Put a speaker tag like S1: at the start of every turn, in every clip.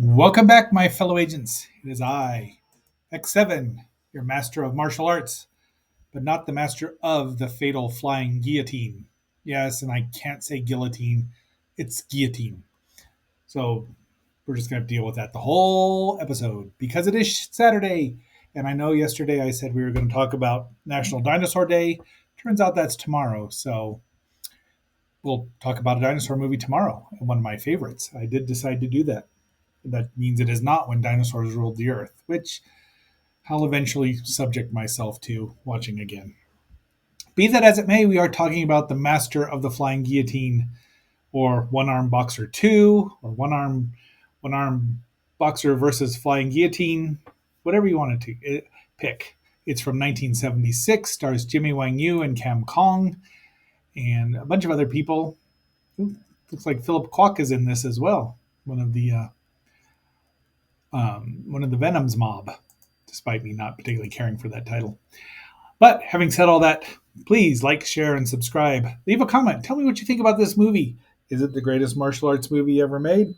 S1: Welcome back, my fellow agents. It is I, X7, your master of martial arts, but not the master of the fatal flying guillotine. Yes, and I can't say guillotine, it's guillotine. So we're just going to deal with that the whole episode because it is Saturday. And I know yesterday I said we were going to talk about National Dinosaur Day. Turns out that's tomorrow. So we'll talk about a dinosaur movie tomorrow, one of my favorites. I did decide to do that. That means it is not when dinosaurs ruled the earth, which I'll eventually subject myself to watching again. Be that as it may, we are talking about the master of the flying guillotine, or one arm boxer 2, or one arm boxer versus flying guillotine, whatever you want to pick. It's from 1976, stars Jimmy Wang Yu and Cam Kong, and a bunch of other people. Ooh, looks like Philip Kwok is in this as well, one of the Venom's mob, despite me not particularly caring for that title. But having said all that, please like, share, and subscribe. Leave a comment. Tell me what you think about this movie. Is it the greatest martial arts movie ever made?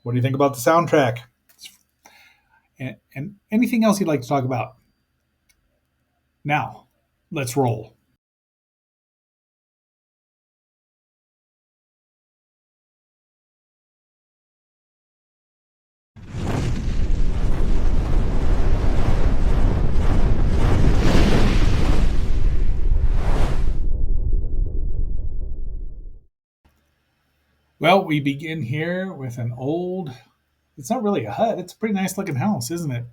S1: What do you think about the soundtrack? And anything else you'd like to talk about? Now, let's roll. Well, we begin here with an old, it's not really a hut, it's a pretty nice looking house, isn't it?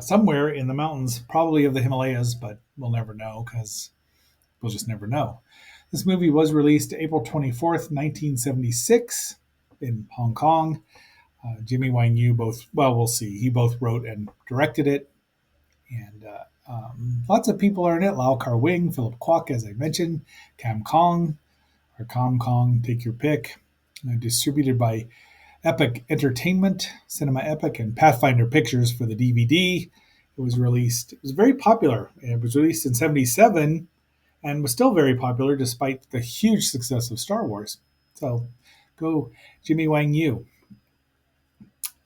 S1: Somewhere in the mountains, probably of the Himalayas, but we'll never know because we'll just never know. This movie was released April 24th, 1976 in Hong Kong. Jimmy Wang Yu both, well, we'll see. He both wrote and directed it. And lots of people are in it. Lau Kar Wing, Philip Kwok, as I mentioned, Cam Kong, or Kong Kong, take your pick. Distributed by Epic Entertainment, Cinema Epic, and Pathfinder Pictures for the DVD. It was very popular. It was released in 77 and was still very popular despite the huge success of Star Wars. So go Jimmy Wang Yu.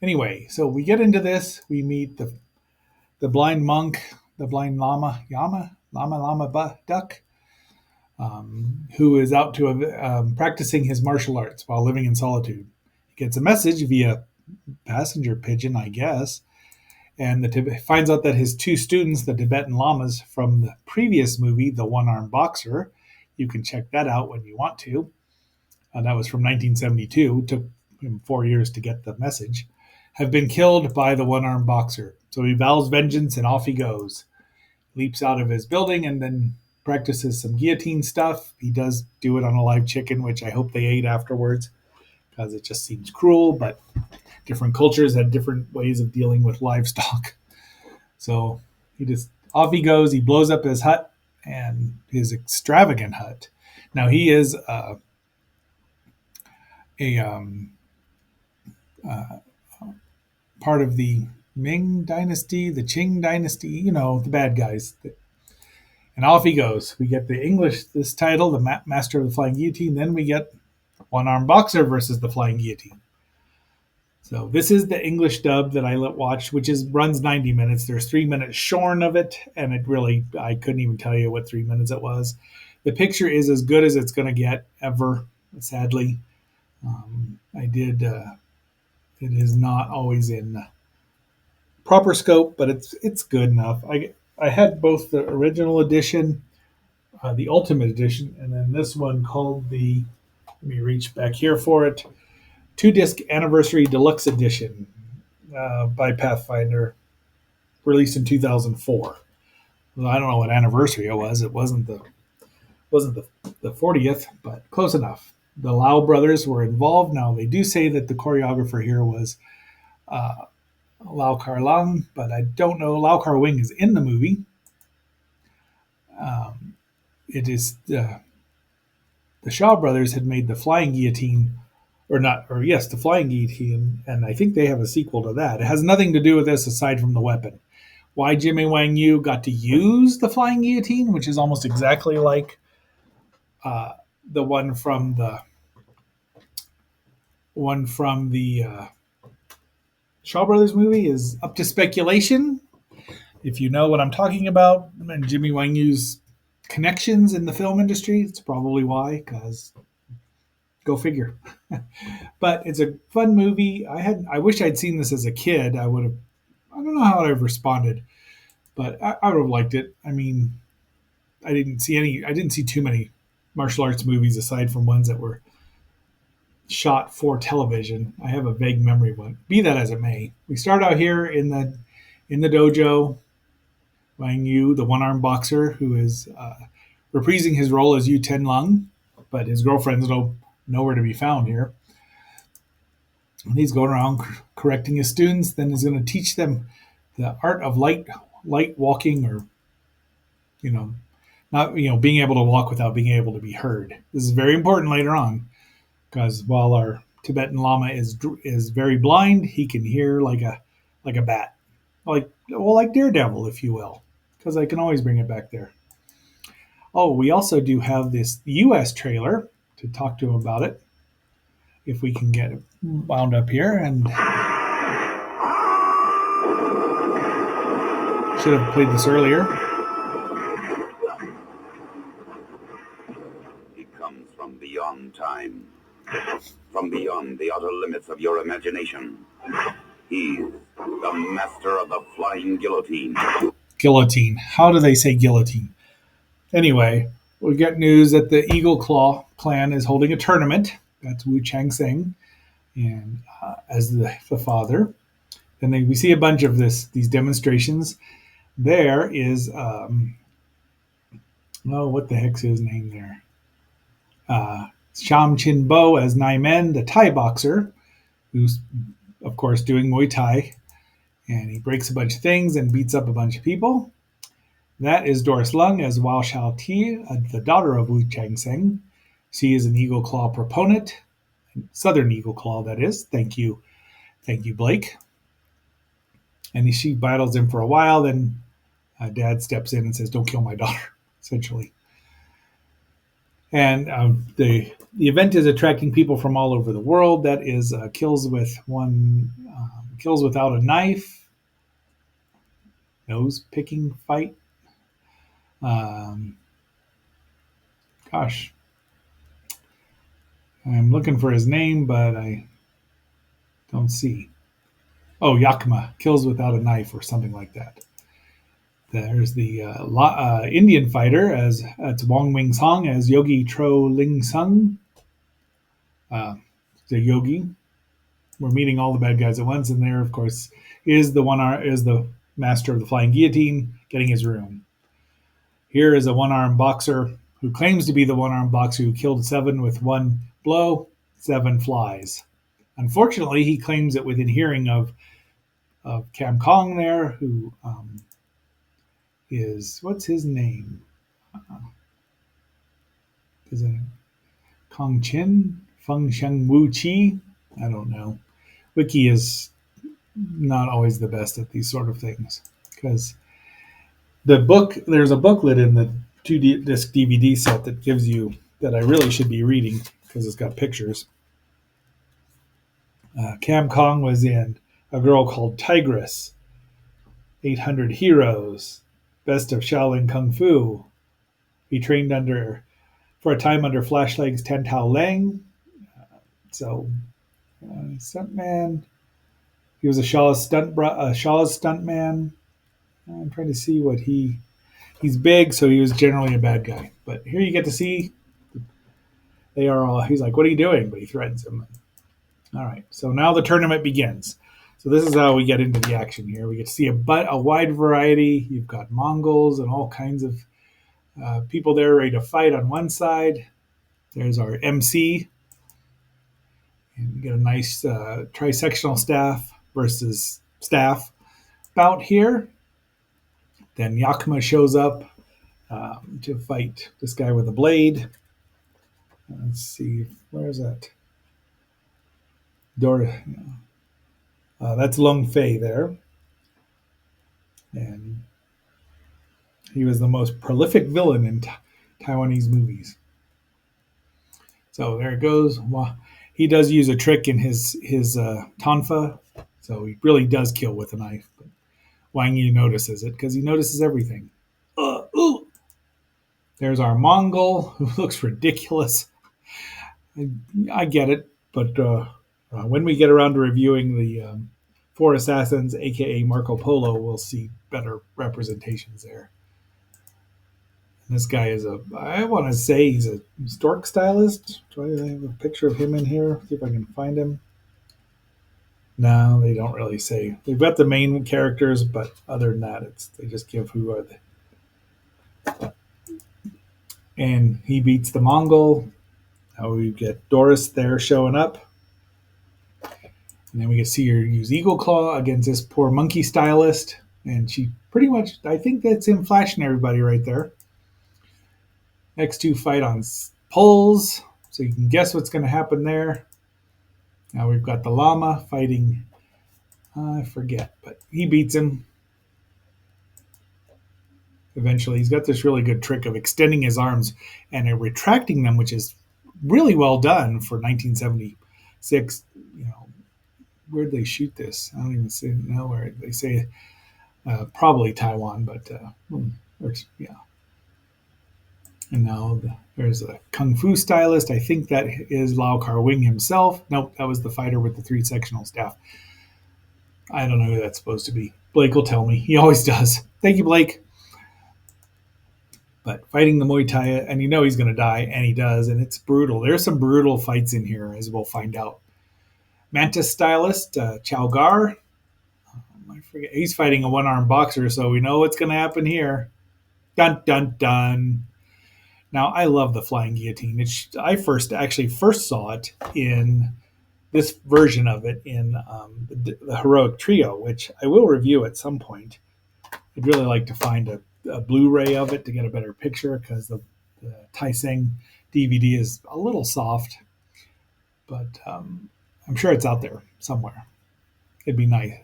S1: Anyway, so we get into this. We meet the blind monk, the blind lama duck, who is out to practicing his martial arts while living in solitude. He gets a message via passenger pigeon, I guess, and finds out that his two students, the Tibetan lamas from the previous movie, The One-Armed Boxer, you can check that out when you want to. That was from 1972. It took him 4 years to get the message. Have been killed by the one-armed boxer. So he vows vengeance and off he goes. Leaps out of his building and then practices some guillotine stuff. He does do it on a live chicken, which I hope they ate afterwards because it just seems cruel, but different cultures had different ways of dealing with livestock. So off he goes. He blows up his hut, and his extravagant hut. Now he is a part of the Ming Dynasty, the Qing Dynasty, the bad guys. And off he goes. We get this title, the Master of the Flying Guillotine. Then we get One-Armed Boxer versus the Flying Guillotine. So this is the English dub that I watched, which runs 90 minutes. There's 3 minutes shorn of it, and I couldn't even tell you what 3 minutes it was. The picture is as good as it's going to get ever, sadly. It is not always in proper scope, but it's good enough. I had both the original edition, the Ultimate Edition, and then this one called let me reach back here for it, 2-disc Anniversary Deluxe Edition by Pathfinder, released in 2004. Well, I don't know what anniversary it was. It wasn't the 40th, but close enough. The Lau brothers were involved. Now, they do say that the choreographer here was Lau Kar Lang, but I don't know. Lau Kar Wing is in the movie. It is the Shaw brothers had made the Flying Guillotine, the Flying Guillotine, and I think they have a sequel to that. It has nothing to do with this aside from the weapon. Why Jimmy Wang Yu got to use the Flying Guillotine, which is almost exactly like the one from One from the Shaw Brothers movie is Up to Speculation. If you know what I'm talking about, and Jimmy Wang Yu's connections in the film industry, it's probably why, because go figure. But it's a fun movie. I wish I'd seen this as a kid. I would have. I don't know how I'd have responded, but I would have liked it. I mean, I didn't see any. I didn't see too many martial arts movies aside from ones that were shot for television. I have a vague memory of one. Be that as it may, we start out here in the dojo. Wang Yu, the one-armed boxer, who is reprising his role as Yu Ten Lung, but his girlfriend's nowhere to be found here. And he's going around correcting his students. Then he's going to teach them the art of light walking, or you know, not being able to walk without being able to be heard. This is very important later on because while our Tibetan Lama is very blind, he can hear like a bat, like Daredevil, if you will, because I can always bring it back there. Oh, we also do have this U.S. trailer to talk to him about it. If we can get it wound up here, and should have played this earlier.
S2: He comes from beyond time, from beyond the outer limits of your imagination. He's the master of the Flying Guillotine.
S1: Guillotine. How do they say guillotine? Anyway, we get news that the Eagle Claw clan is holding a tournament. That's Wu Chang Sing, and as the father. And then we see a bunch of these demonstrations. There is what the heck's his name there? Sham Chin Bo as Nai Men, the Thai boxer, who's of course doing Muay Thai, and he breaks a bunch of things and beats up a bunch of people. That is Doris Lung as Wao Shao Ti, the daughter of Wu Chang Seng. She is an Eagle Claw proponent, Southern Eagle Claw, that is. Thank you, Blake. And she battles him for a while. Then Dad steps in and says, "Don't kill my daughter," essentially. And the event is attracting people from all over the world. That is kills without a knife, nose picking fight. Um, gosh, I'm looking for his name, but I don't see. Oh, Yakima, kills without a knife, or something like that. There's the Indian fighter as it's Wong Wing Song as Yogi Tro Ling Sung, uh, the yogi. We're meeting all the bad guys at once, and there, of course, is the master of the Flying Guillotine getting his room. Here is a one-armed boxer who claims to be the one-armed boxer who killed 7 with one blow, 7 flies. Unfortunately, he claims it within hearing of Cam Kong there, who what's his name? Is it Kong Chin? Feng Sheng Wu Chi? I don't know. Wiki is not always the best at these sort of things because there's a booklet in the 2 disc DVD set that I really should be reading because it's got pictures. Cam Kong was in a girl called Tigress, 800 Heroes, Best of Shaolin Kung Fu. He trained for a time under Flashleg's Tan Tao Lang. So, stuntman. He was a Shaw's stuntman. I'm trying to see what he's big, so he was generally a bad guy. But here you get to see they are all. He's like, "What are you doing?" But he threatens him. All right, so now the tournament begins. So this is how we get into the action here. We get to see a wide variety. You've got Mongols and all kinds of people there ready to fight on one side. There's our MC. And we get a nice trisectional staff versus staff bout here. Then Yakima shows up to fight this guy with a blade. Let's see, where's that? That's Lung Fei there. And he was the most prolific villain in Taiwanese movies. So there it goes. he does use a trick in his tonfa, so he really does kill with a knife. But Wang Yu notices it because he notices everything. Ooh. There's our Mongol who looks ridiculous. I get it, but when we get around to reviewing the Four Assassins, aka Marco Polo, we'll see better representations there. And this guy is I want to say he's a stork stylist. Do I have a picture of him in here? See if I can find him. No, they don't really say. They've got the main characters, but other than that, they just give who are they. And he beats the Mongol. Now we get Doris there showing up. And then we can see her use Eagle Claw against this poor monkey stylist. And she pretty much, I think that's him flashing everybody right there. Next two fight on poles. So you can guess what's going to happen there. Now we've got the llama fighting, I forget, but he beats him. Eventually, he's got this really good trick of extending his arms and retracting them, which is really well done for 1976. You know, where'd they shoot this? I don't even know where. They say probably Taiwan, but yeah. And now there's a kung fu stylist. I think that is Lau Kar Wing himself. Nope, that was the fighter with the 3 sectional staff. I don't know who that's supposed to be. Blake will tell me. He always does. Thank you, Blake. But fighting the Muay Thai, and you know he's going to die, and he does, and it's brutal. There's some brutal fights in here, as we'll find out. Mantis stylist, Chow Gar. I forget. He's fighting a one-armed boxer, so we know what's going to happen here. Dun, dun, dun. Now, I love the Flying Guillotine. I first saw it in this version of it in the Heroic Trio, which I will review at some point. I'd really like to find a Blu-ray of it to get a better picture because the Tai-Seng DVD is a little soft, but I'm sure it's out there somewhere. It'd be nice.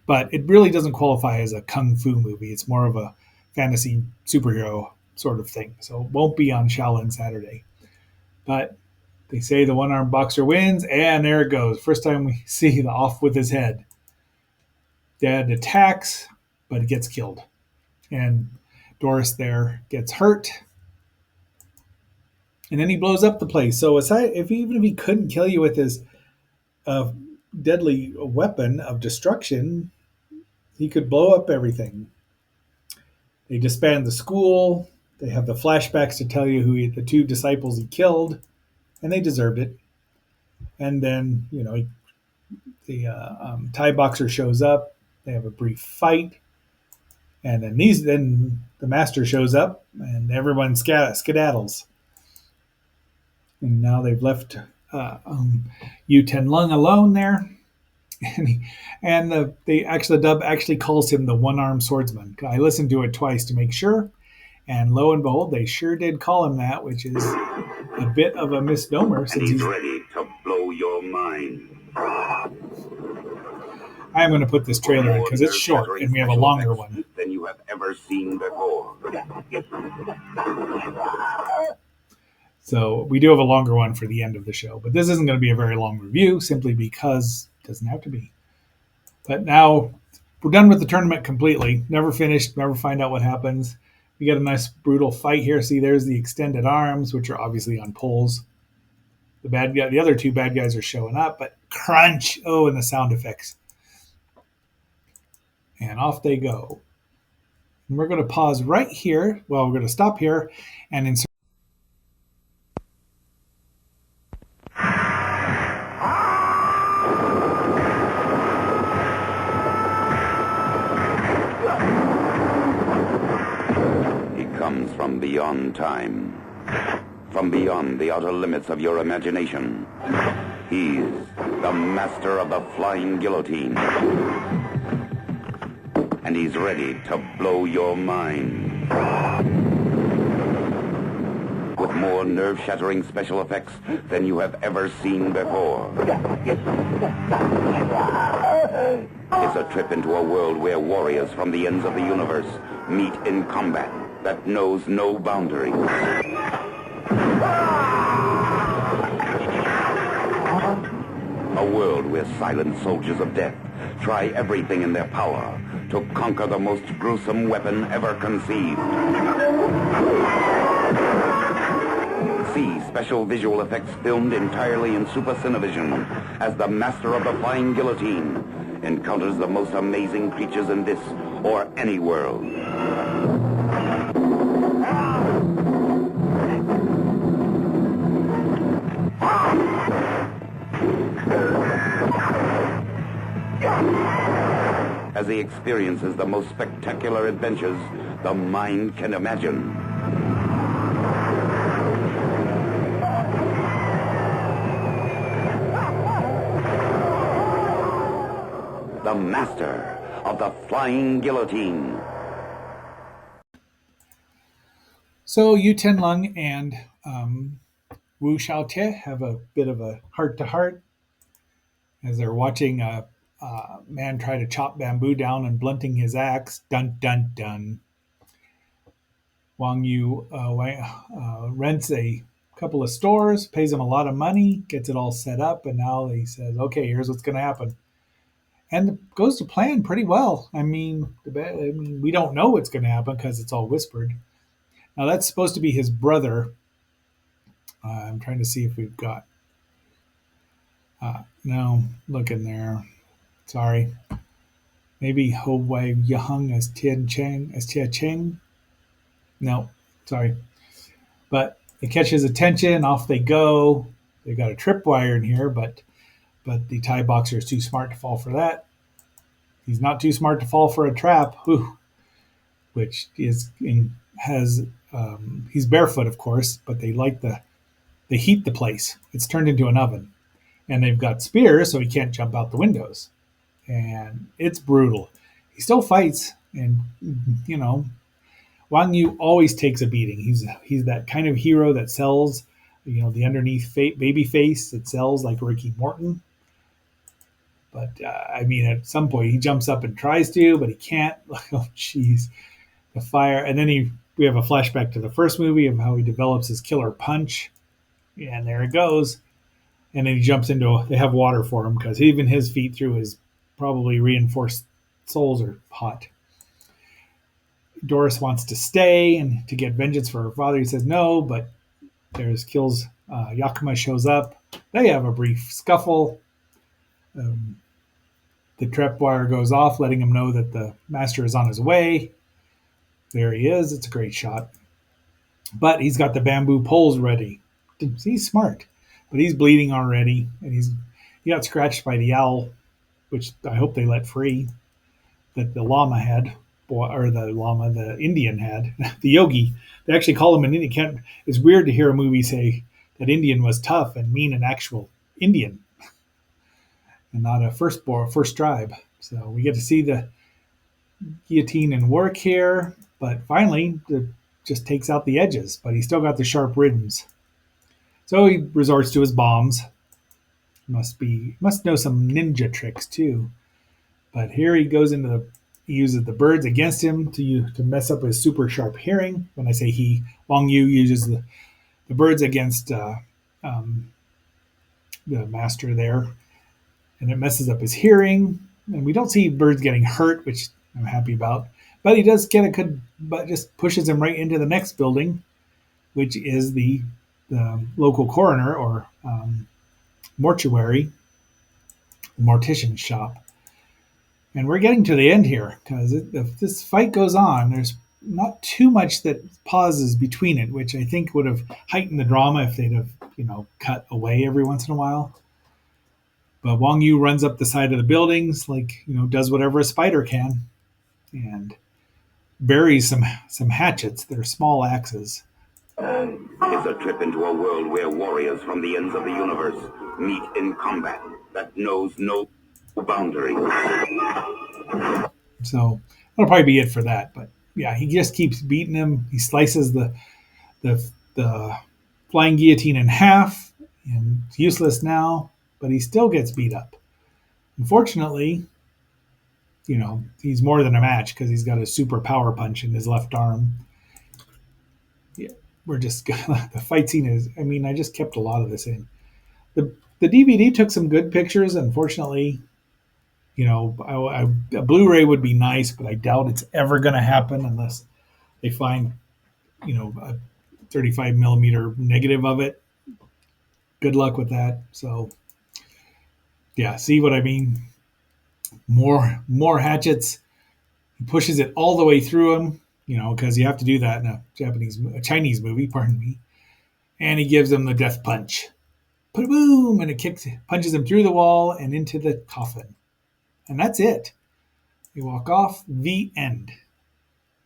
S1: But it really doesn't qualify as a kung fu movie. It's more of a fantasy superhero sort of thing. So it won't be on Shaolin Saturday. But they say the one-armed boxer wins, and there it goes. First time we see the off with his head. Dad attacks, but he gets killed. And Doris there gets hurt. And then he blows up the place. So even if he couldn't kill you with his deadly weapon of destruction, he could blow up everything. They disband the school. They have the flashbacks to tell you who the 2 disciples he killed, and they deserved it. And then, the Thai boxer shows up. They have a brief fight. And then the master shows up, and everyone skedaddles. And now they've left Yu Ten Lung alone there. And the dub actually calls him the one-armed swordsman. I listened to it twice to make sure. And lo and behold, they sure did call him that, which is a bit of a misnomer.
S2: Since he's ready to blow your mind.
S1: I'm going to put this trailer in because it's short and we have a longer one
S2: than you have ever seen before.
S1: So we do have a longer one for the end of the show, but this isn't going to be a very long review simply because it doesn't have to be. But now we're done with the tournament completely. Never finished, never find out what happens. We get a nice brutal fight here. See, there's the extended arms, which are obviously on poles. The other 2 bad guys are showing up, but crunch! Oh, and the sound effects. And off they go. And we're going to pause right here. Well, we're going to stop here and insert.
S2: He comes from beyond time, from beyond the outer limits of your imagination. He's the master of the Flying Guillotine. And he's ready to blow your mind. With more nerve-shattering special effects than you have ever seen before. It's a trip into a world where warriors from the ends of the universe meet in combat that knows no boundaries. a world where silent soldiers of death try everything in their power to conquer the most gruesome weapon ever conceived. See special visual effects filmed entirely in Super Cinevision as the master of the Flying Guillotine encounters the most amazing creatures in this or any world. As he experiences the most spectacular adventures the mind can imagine. The master of the Flying Guillotine.
S1: So Yu Tenlung and Wu Xiaote have a bit of a heart-to-heart as they're watching a man try to chop bamboo down and blunting his axe. Dun dun dun. Wang Yu rents a couple of stores, pays him a lot of money, gets it all set up, and now he says, "Okay, here's what's going to happen." And it goes to plan pretty well. I mean, we don't know what's going to happen because it's all whispered. Now that's supposed to be his brother. I'm trying to see if we've got. No, look in there. Sorry. Maybe Ho Wei Yahung as Tian Cheng as Tia Cheng. No, sorry. But it catches attention. Off they go. They got a tripwire in here, but the Thai boxer is too smart to fall for that. He's not too smart to fall for a trap. Whew, which is has he's barefoot, of course, but they heat the place. It's turned into an oven, and they've got spears, so he can't jump out the windows, and it's brutal. He still fights, and you know Wang Yu always takes a beating. He's that kind of hero that sells, the underneath baby face that sells like Ricky Morton. But I mean, at some point he jumps up and tries to, but he can't. Oh, jeez, the fire, and then we have a flashback to the first movie of how he develops his killer punch, and there it goes. And then he jumps into. They have water for him because even his feet through his probably reinforced soles are hot. Doris wants to stay and to get vengeance for her father. He says no, but there's kills. Yakima shows up. They have a brief scuffle. Um, the tripwire goes off, letting him know that the master is on his way. There he is. It's a great shot. But he's got the bamboo poles ready. He's smart, but he's bleeding already, and he got scratched by the owl, which I hope they let free. That the llama had, or the Indian had, the yogi. They actually call him an Indian. It's weird to hear a movie say that Indian was tough and mean an actual Indian and not a first tribe. So we get to see the guillotine in work here, but finally it just takes out the edges, but he's still got the sharp rims. So he resorts to his bombs. Must know some ninja tricks too. But here he goes he uses the birds against him to mess up his super sharp hearing. When I say he, Wang Yu uses the birds against the master there, and it messes up his hearing. And we don't see birds getting hurt, which I'm happy about. But he does get but just pushes him right into the next building, which is the local coroner or mortuary, the mortician's shop. And we're getting to the end here because if this fight goes on, there's not too much that pauses between it, which I think would have heightened the drama if they'd have, cut away every once in a while. But Wang Yu runs up the side of the buildings, does whatever a spider can, and buries some hatchets. They're small axes.
S2: It's a trip into a world where warriors from the ends of the universe meet in combat that knows no boundaries.
S1: So that'll probably be it for that. But yeah, he just keeps beating him. He slices the flying guillotine in half, and it's useless now. But he still gets beat up. Unfortunately, he's more than a match because he's got a super power punch in his left arm. Yeah, we're just the fight scene is. I mean, I just kept a lot of this in. The The DVD took some good pictures. Unfortunately, a Blu-ray would be nice, but I doubt it's ever going to happen unless they find a 35 millimeter negative of it. Good luck with that. So yeah, see what I mean? More hatchets. He pushes it all the way through him, because you have to do that in a Chinese movie. Pardon me. And he gives him the death punch. Boom, and it punches him through the wall and into the coffin. And that's it. You walk off. The end.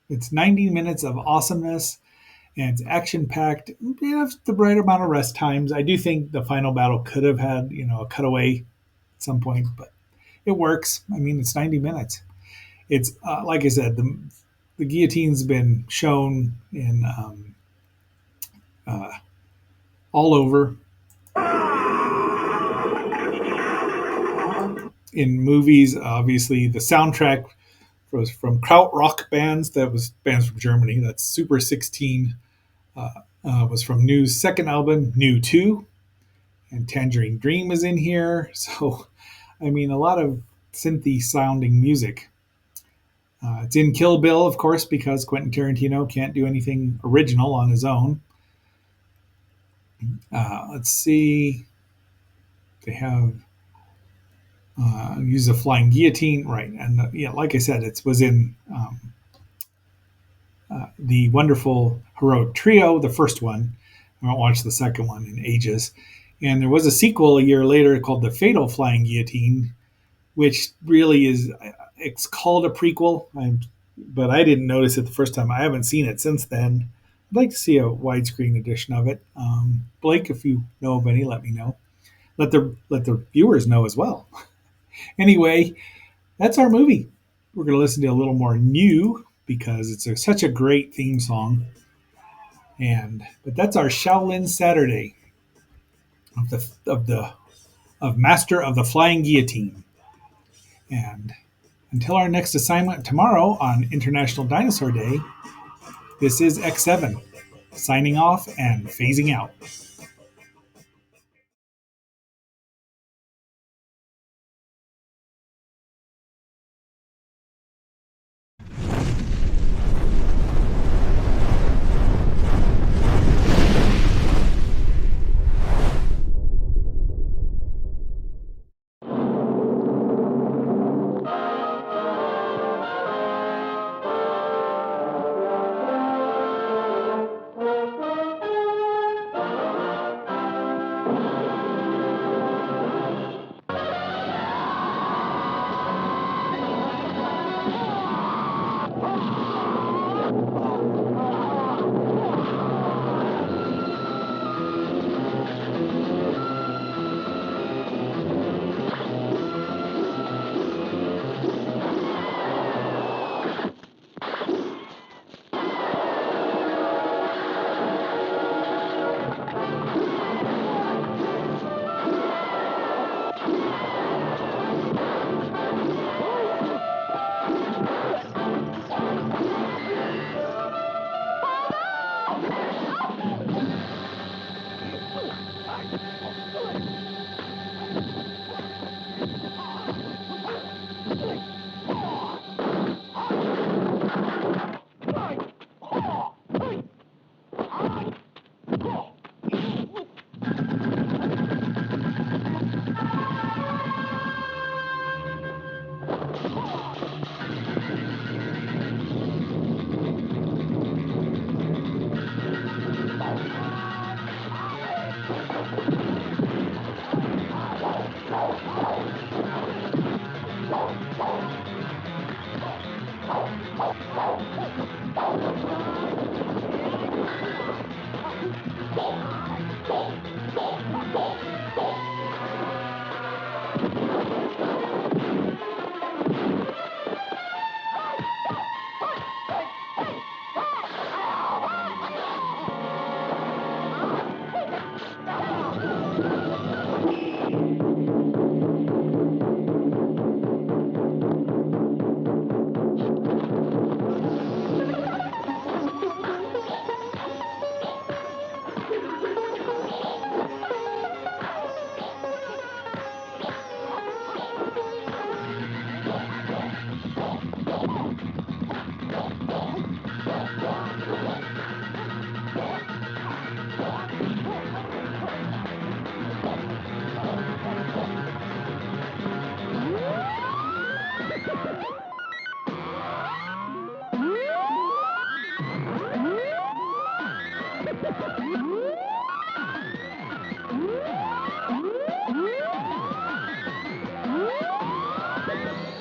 S1: It's 90 minutes of awesomeness, and it's action packed. You have the right amount of rest times. I do think the final battle could have had a cutaway at some point, but it works. I mean, it's 90 minutes. It's like I said, the guillotine's been shown in uh, all over in movies. Obviously, the soundtrack was from krautrock bands. That was bands from Germany. That's Super 16. Uh, was from New's second album, New 2, and Tangerine Dream is in here. So, I mean, a lot of synthy sounding music. It's in Kill Bill, of course, because Quentin Tarantino can't do anything original on his own. Let's see. They have use a flying guillotine, right? And yeah, like I said, it was in the wonderful heroic trio, the first one. I haven't watched the second one in ages. And there was a sequel a year later called The Fatal Flying Guillotine, which really is, it's called a prequel, but I didn't notice it the first time. I haven't seen it since then. I'd like to see a widescreen edition of it. Blake, if you know of any, let me know. Let the viewers know as well. Anyway, that's our movie. We're going to listen to a little more new because such a great theme song. But that's our Shaolin Saturday of Master of the Flying Guillotine. And until our next assignment tomorrow on International Dinosaur Day, this is X7 signing off and phasing out.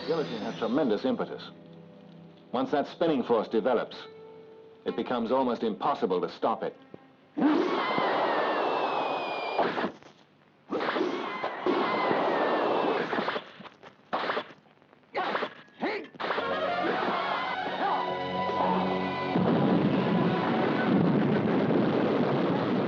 S3: Guillotine has tremendous impetus. Once that spinning force develops, it becomes almost impossible to stop it.